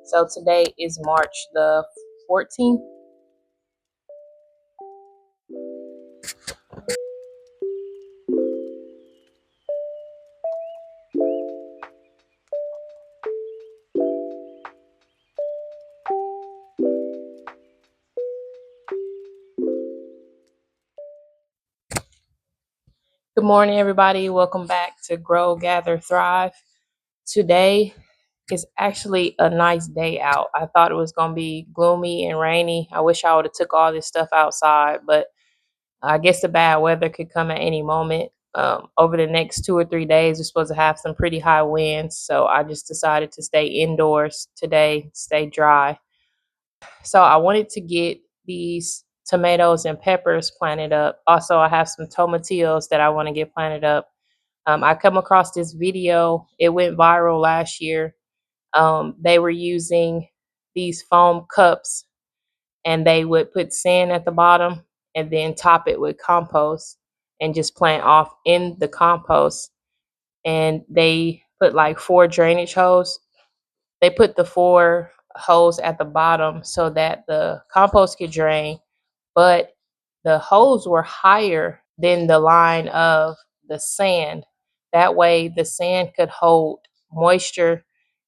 So today is March the 14th. Good morning, everybody. Welcome back to Grow, Gather, Thrive. Today is actually a nice day out. I thought it was going to be gloomy and rainy. I wish I would have took all this stuff outside, but I guess the bad weather could come at any moment. Over the next 2 or 3 days, we're supposed to have some pretty high winds, so I just decided to stay indoors today, stay dry. So I wanted to get these tomatoes and peppers planted up. Also, I have some tomatillos that I want to get planted up. I come across this video. It went viral last year. They were using these foam cups, and they would put sand at the bottom and then top it with compost and just plant off in the compost. And they put like 4 drainage holes. They put the 4 holes at the bottom so that the compost could drain, but the holes were higher than the line of the sand. That way the sand could hold moisture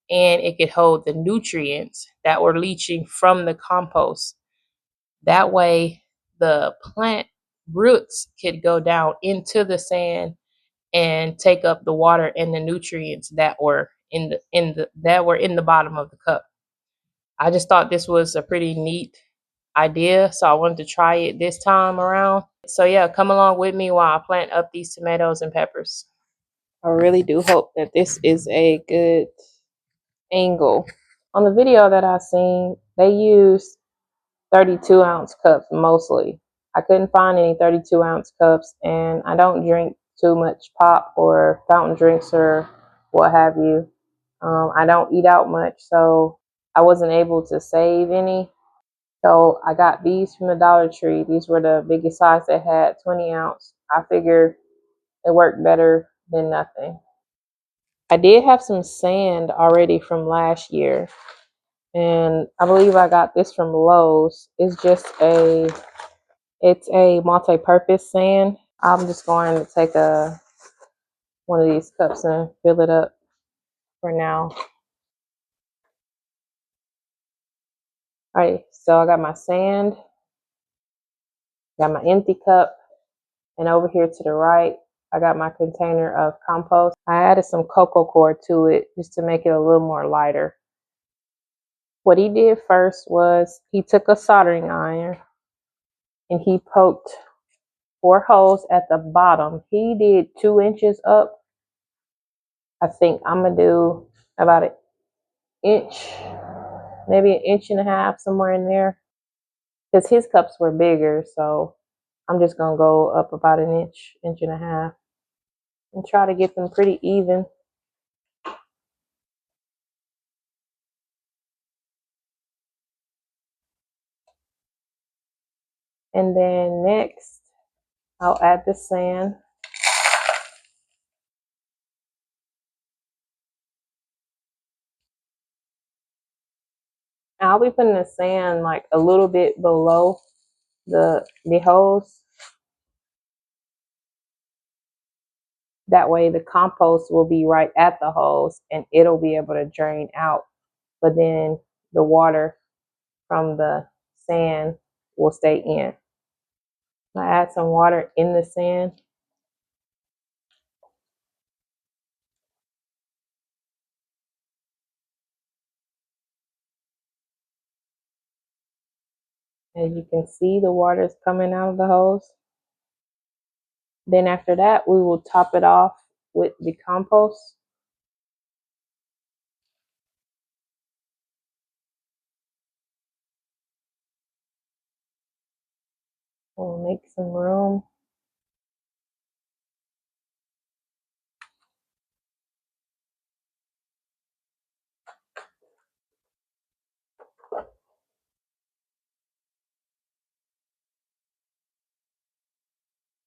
and it could hold the nutrients that were leaching from the compost. That way the plant roots could go down into the sand and take up the water and the nutrients that were in the bottom of the cup. I just thought this was a pretty neat idea, so I wanted to try it this time around. So yeah, come along with me while I plant up these tomatoes and peppers. I really do hope that this is a good angle. On the video that I seen, they used 32-ounce cups mostly. I couldn't find any 32-ounce cups, and I don't drink too much pop or fountain drinks or what have you. I don't eat out much, so I wasn't able to save any. So I got these from the Dollar Tree. These were the biggest size they had, 20 ounce. I figured it worked better than nothing. I did have some sand already from last year, and I believe I got this from Lowe's. It's a multi-purpose sand. I'm just going to take one of these cups and fill it up for now. All right, so I got my sand, got my empty cup, and over here to the right, I got my container of compost. I added some cocoa core to it just to make it a little more lighter. What he did first was he took a soldering iron and he poked 4 holes at the bottom. He did 2 inches up. I think I'm gonna do about an inch, maybe an inch and a half, somewhere in there, because his cups were bigger. So I'm just gonna go up about an inch, inch and a half, and try to get them pretty even. And then next, I'll add the sand. I'll be putting the sand like a little bit below the holes. That way the compost will be right at the holes and it'll be able to drain out. But then the water from the sand will stay in. I add some water in the sand. As you can see, the water is coming out of the hose. Then after that, we will top it off with the compost. We'll make some room.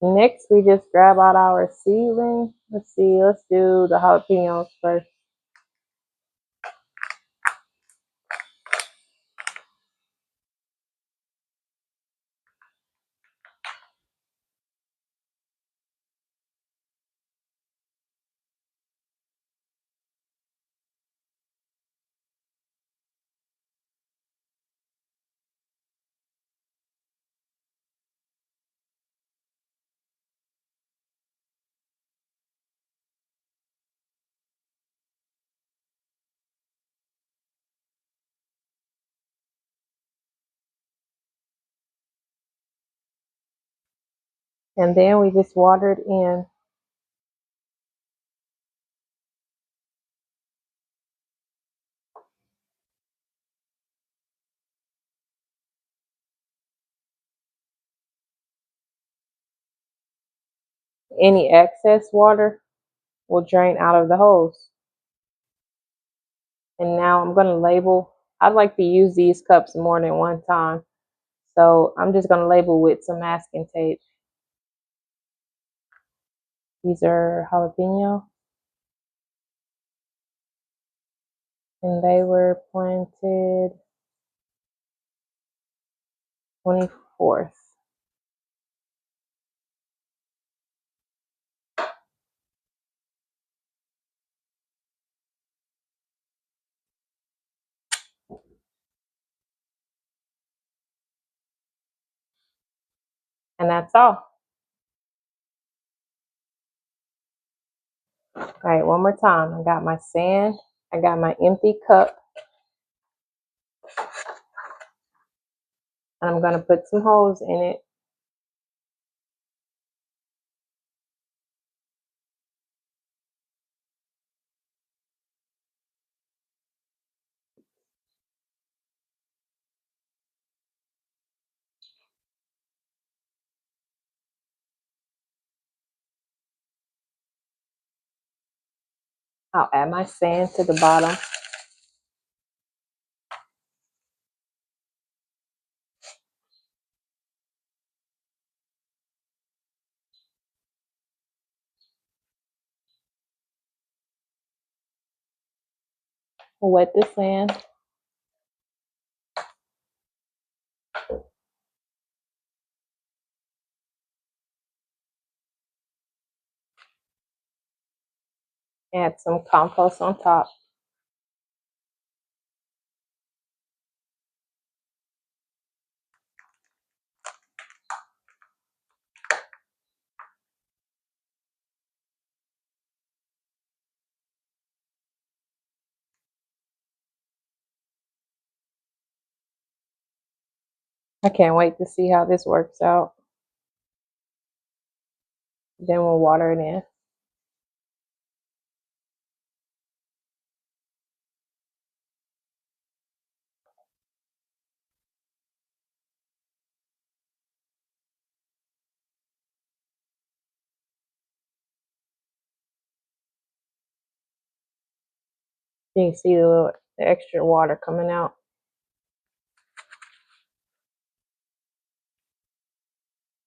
Next, we just grab out our seedling. Let's do the jalapenos first. And then we just water it in. Any excess water will drain out of the hose. And now I'm going to label. I'd like to use these cups more than one time. So I'm just going to label with some masking tape. These are jalapeno. And they were planted 24th. And that's all. All right, one more time. I got my sand. I got my empty cup. And I'm going to put some holes in it. I'll add my sand to the bottom. Wet the sand. Add some compost on top. I can't wait to see how this works out. Then we'll water it in. You can see the extra water coming out.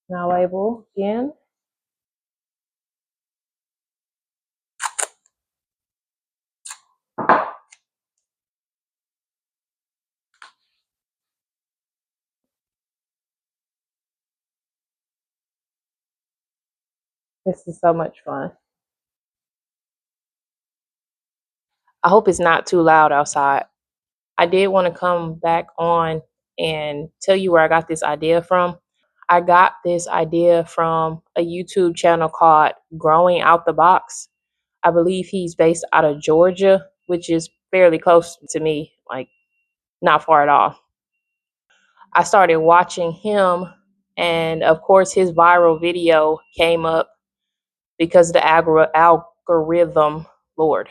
Now label again. This is so much fun. I hope it's not too loud outside. I did want to come back on and tell you where I got this idea from. I got this idea from a YouTube channel called Growing Out the Box. I believe he's based out of Georgia, which is fairly close to me, like not far at all. I started watching him, and of course, his viral video came up because of the algorithm, Lord.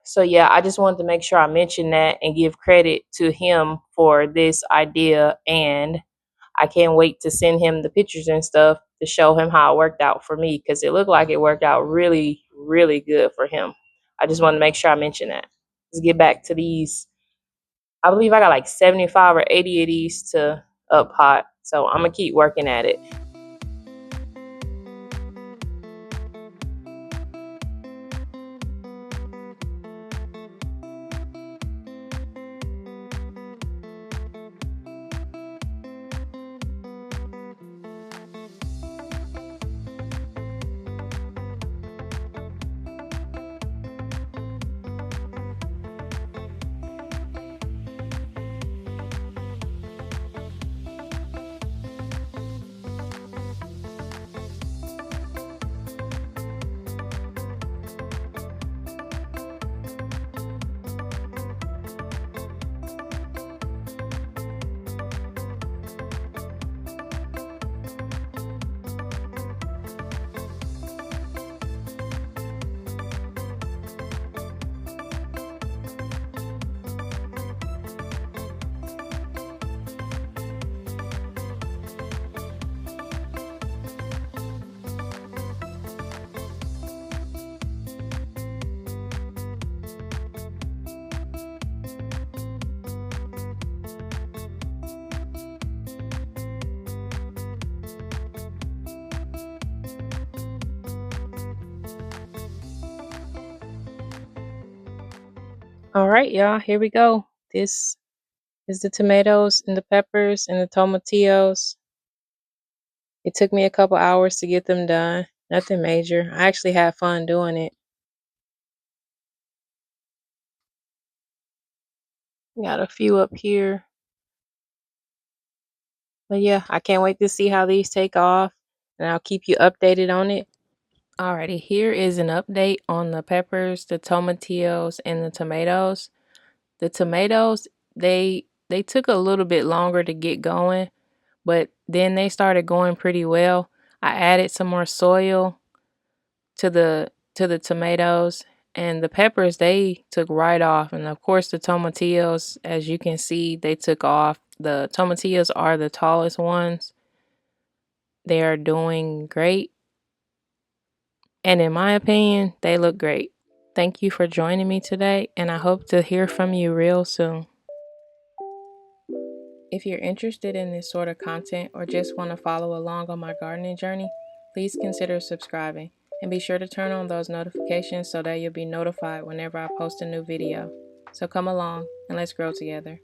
So, yeah, I just wanted to make sure I mention that and give credit to him for this idea. And I can't wait to send him the pictures and stuff to show him how it worked out for me, because it looked like it worked out really, really good for him. I just want to make sure I mention that. Let's get back to these. I believe I got like 75 or 80 of these to up hot. So I'm going to keep working at it. All right, y'all, here we go. This is the tomatoes and the peppers and the tomatillos. It took me a couple hours to get them done. Nothing major. I actually had fun doing it. Got a few up here. But yeah, I can't wait to see how these take off, and I'll keep you updated on it. Alrighty, here is an update on the peppers, the tomatillos, and the tomatoes. The tomatoes, they took a little bit longer to get going, but then they started going pretty well. I added some more soil to the tomatoes, and the peppers, they took right off. And of course the tomatillos, as you can see, they took off. The tomatillos are the tallest ones. They are doing great, and in my opinion, they look great. Thank you for joining me today, and I hope to hear from you real soon. If you're interested in this sort of content or just want to follow along on my gardening journey, please consider subscribing and be sure to turn on those notifications so that you'll be notified whenever I post a new video. So come along and let's grow together.